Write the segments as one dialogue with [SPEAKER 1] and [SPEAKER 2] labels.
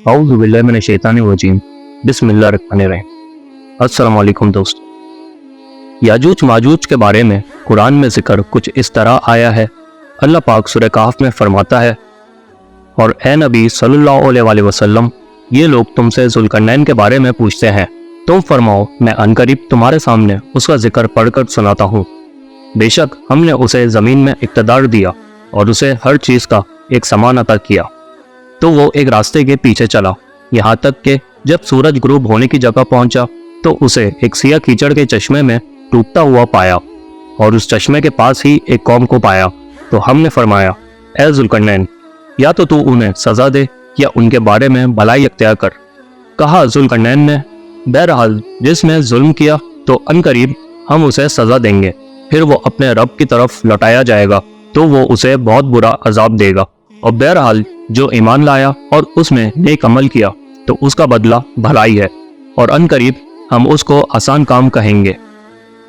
[SPEAKER 1] औज़ु बिल्लाहि मिनश शैतानिर रजीम बिस्मिल्लाहिर रहमानिर रहीम। अस्सलाम वालेकुम दोस्त। याजूज माजूज के बारे में कुरान में जिक्र कुछ इस तरह आया है। अल्लाह पाक सूरह कहफ में फरमाता है, और ए नबी सल्लल्लाहु अलैहि वसल्लम, ये लोग तुमसे ज़ुल्करनैन के बारे में पूछते हैं, तुम फरमाओ मैं अनकरीब तुम्हारे सामने उसका जिक्र पढ़कर सुनाता हूँ। बेशक हमने उसे ज़मीन में इक़्तिदार दिया और उसे हर चीज़ का एक समान अता किया। तो वो एक रास्ते के पीछे चला, यहाँ तक कि जब सूरज गुरूब होने की जगह पहुंचा तो उसे एक सिया कीचड़ के चश्मे में डूबता हुआ पाया, और उस चश्मे के पास ही एक कौम को पाया। तो हमने फरमाया, ए ज़ुल्करनैन, या तो तू उन्हें सज़ा दे या उनके बारे में भलाई अख्तियार कर। कहा ज़ुल्करनैन ने, बहरहाल जिसने जुल्म किया तो अनकरीब हम उसे सज़ा देंगे, फिर वो अपने रब की तरफ लौटाया जाएगा तो वो उसे बहुत बुरा अजाब देगा। और बहरहाल जो ईमान लाया और उसने नेक अमल किया तो उसका बदला भलाई है, और अनकरीब हम उसको आसान काम कहेंगे।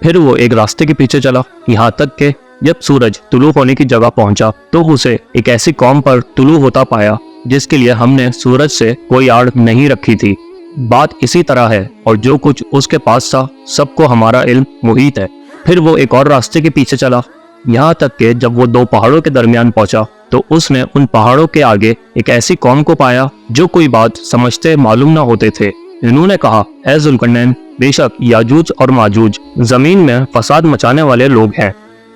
[SPEAKER 1] फिर वो एक रास्ते के पीछे चला, यहाँ तक कि जब सूरज तुलू होने की जगह पहुंचा तो उसे एक ऐसी कौम पर तुलू होता पाया जिसके लिए हमने सूरज से कोई आड़ नहीं रखी थी। बात इसी तरह है, और जो कुछ उसके पास था सबको हमारा इल्म मुहीत है। फिर वो एक और रास्ते के पीछे चला, यहाँ तक कि जब वो दो पहाड़ों के दरमियान पहुंचा तो उसने उन पहाड़ों के आगे एक ऐसी कौम को पाया जो कोई बात समझते मालूम न होते थे। इन्होंने कहा, ए ज़ुल्करनैन, बेशक याजूज और माजूज जमीन में फसाद मचाने वाले लोग हैं,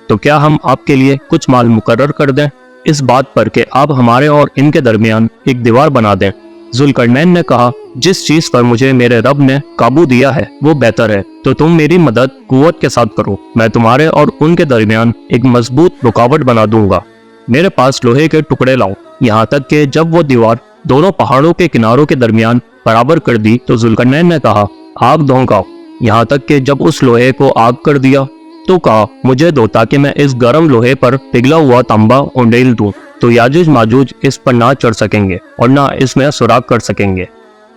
[SPEAKER 1] तो क्या हम आपके लिए कुछ माल मुकर्रर कर दें इस बात पर कि आप हमारे और इनके दरमियान एक दीवार बना दें। ज़ुल्करनैन ने कहा, जिस चीज पर मुझे मेरे रब ने काबू दिया है वो बेहतर है, तो तुम मेरी मदद कुव्वत के साथ करो, मैं तुम्हारे और उनके दरमियान एक मजबूत रुकावट बना दूंगा। मेरे पास लोहे के टुकड़े लाओ। यहाँ तक कि जब वो दीवार दोनों पहाड़ों के किनारों के दरमियान बराबर कर दी तो ज़ुल्करनैन ने कहा, आग धोंकाओ। यहाँ तक कि जब उस लोहे को आग कर दिया तो कहा, मुझे दो ताकि मैं इस गर्म लोहे पर पिघला हुआ तांबा उंडेल दूं, तो याजूज माजूज इस पर ना चढ़ सकेंगे और ना इसमें सुराग कर सकेंगे।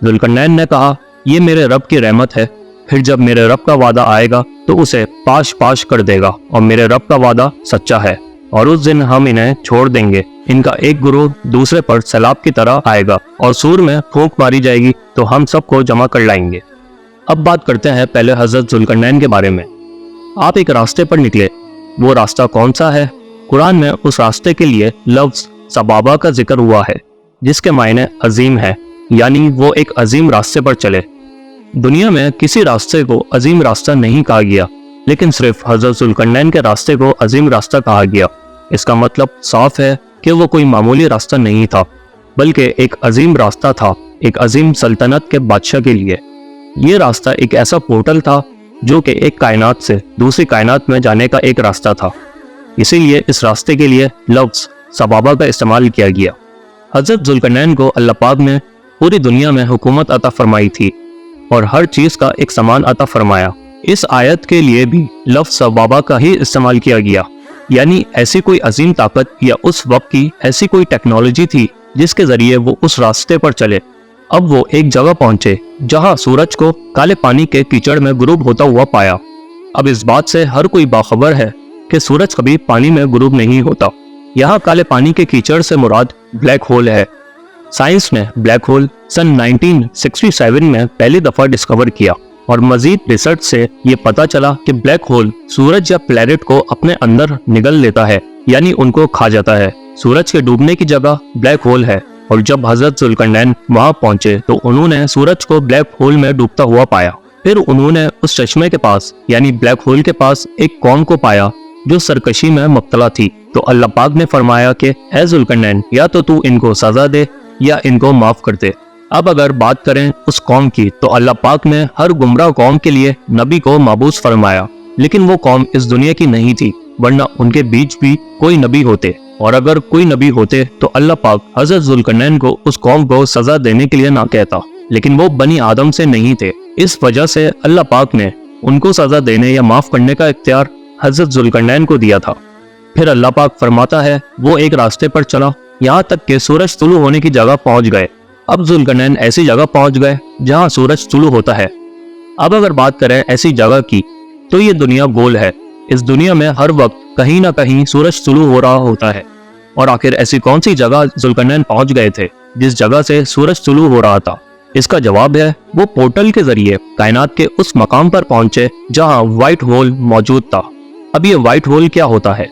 [SPEAKER 1] ज़ुल्करनैन ने कहा, ये मेरे रब की रहमत है, फिर जब मेरे रब का वादा आएगा तो उसे पाश पाश कर देगा, और मेरे रब का वादा सच्चा है, और उस दिन हम इन्हें छोड़ देंगे। इनका एक गुरूह दूसरे पर सैलाब की तरह आएगा, और सूर में फूंक मारी जाएगी तो हम सबको जमा कर लाएंगे। अब बात करते हैं पहले हजरत ज़ुल्करनैन के बारे में। आप एक रास्ते पर निकले, वो रास्ता कौन सा है? कुरान में उस रास्ते के लिए लफ्ज सबाबा का जिक्र हुआ है, जिसके मायने अजीम है, यानी वो एक अजीम रास्ते पर चले। दुनिया में किसी रास्ते को अजीम रास्ता नहीं कहा गया, लेकिन सिर्फ हजरत ज़ुल्करनैन के रास्ते को अजीम रास्ता कहा गया। इसका मतलब साफ है कि वो कोई मामूली रास्ता नहीं था, बल्कि एक अजीम रास्ता था, एक अजीम सल्तनत के बादशाह के लिए। ये रास्ता एक ऐसा पोर्टल था जो कि एक कायनात से दूसरी कायनात में जाने का एक रास्ता था। इसीलिए इस रास्ते के लिए लफ्ज सबाबा का इस्तेमाल किया गया। हजरत ज़ुल्करनैन को अल्लाह पाक ने पूरी दुनिया में हुकूमत अता फरमाई थी और हर चीज़ का एक समान अता फरमाया। इस आयत के लिए भी लफ्ज सबाबा का ही इस्तेमाल किया गया, यानी ऐसी कोई अजीम ताकत या उस वक्त की ऐसी कोई टेक्नोलॉजी थी जिसके जरिए वो उस रास्ते पर चले। अब वो एक जगह पहुंचे जहां सूरज को काले पानी के कीचड़ में गुरूब होता हुआ पाया। अब इस बात से हर कोई बाखबर है कि सूरज कभी पानी में गुरूब नहीं होता। यहाँ काले पानी के कीचड़ से मुराद ब्लैक होल है। साइंस ने ब्लैक होल सन 1967 में पहली दफा डिस्कवर किया, और मजीद रिसर्च से ये पता चला कि ब्लैक होल सूरज या प्लैनेट को अपने अंदर निगल लेता है, यानी उनको खा जाता है। सूरज के डूबने की जगह ब्लैक होल है, और जब हजरत ज़ुल्करनैन वहां पहुंचे तो उन्होंने सूरज को ब्लैक होल में डूबता हुआ पाया। फिर उन्होंने उस चश्मे के पास यानी ब्लैक होल के पास एक कौम को पाया जो सरकशी में मुब्तला थी। तो अल्लाह पाक ने फरमाया कि ए ज़ुल्करनैन, या तो तू इनको सजा दे या इनको माफ कर दे। अब अगर बात करें उस कौम की, तो अल्लाह पाक ने हर गुमराह कौम के लिए नबी को माबूस फरमाया, लेकिन वो कौम इस दुनिया की नहीं थी, वरना उनके बीच भी कोई नबी होते, और अगर कोई नबी होते तो अल्लाह पाक हजरत ज़ुल्करनैन को उस कौम को सजा देने के लिए ना कहता, लेकिन वो बनी आदम से नहीं थे। इस वजह से अल्लाह पाक ने उनको सजा देने या माफ करने का इख्तियार हजरत ज़ुल्करनैन को दिया था। फिर अल्लाह पाक फरमाता है, वो एक रास्ते पर चला, यहाँ तक कि सूरज तुलू होने की जगह पहुंच गए। अब ज़ुल्करनैन ऐसी जगह पहुंच गए जहां सूरज तुलू होता है। अब अगर बात करें ऐसी जगह की, तो ये दुनिया गोल है। इस दुनिया में हर वक्त कहीं ना कहीं सूरज तुलू हो रहा होता है। और आखिर ऐसी कौन सी जगह ज़ुल्करनैन पहुंच गए थे जिस जगह से सूरज तुलू हो रहा था? इसका जवाब है वो पोर्टल के जरिए कायनात के उस मकाम पर पहुंचे जहां व्हाइट होल मौजूद था। अब ये व्हाइट होल क्या होता है?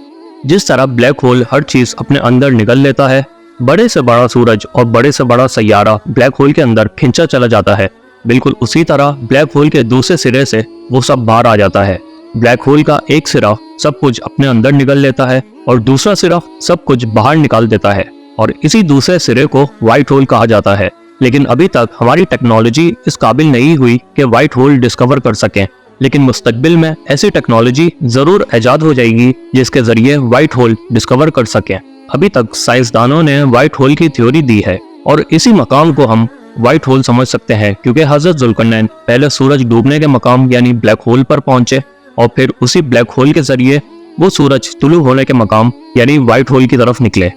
[SPEAKER 1] जिस तरह ब्लैक होल हर चीज अपने अंदर निगल लेता है, बड़े से बड़ा सूरज और बड़े से बड़ा सैयारा ब्लैक होल के अंदर खिंचा चला जाता है, बिल्कुल उसी तरह ब्लैक होल के दूसरे सिरे से वो सब बाहर आ जाता है। ब्लैक होल का एक सिरा सब कुछ अपने अंदर निगल लेता है और दूसरा सिरा सब कुछ बाहर निकाल देता है, और इसी दूसरे सिरे को व्हाइट होल कहा जाता है। लेकिन अभी तक हमारी टेक्नोलॉजी इस काबिल नहीं हुई कि व्हाइट होल डिस्कवर कर सकें, लेकिन मुस्तकबिल में ऐसी टेक्नोलॉजी जरूर ऐजाद हो जाएगी जिसके जरिए व्हाइट होल डिस्कवर कर सकें। अभी तक साइंसदानों ने व्हाइट होल की थ्योरी दी है और इसी मकाम को हम व्हाइट होल समझ सकते हैं, क्योंकि हजरत जुल्करनैन पहले सूरज डूबने के मकाम यानी ब्लैक होल पर पहुंचे और फिर उसी ब्लैक होल के जरिए वो सूरज तुलू होने के मकाम यानी व्हाइट होल की तरफ निकले।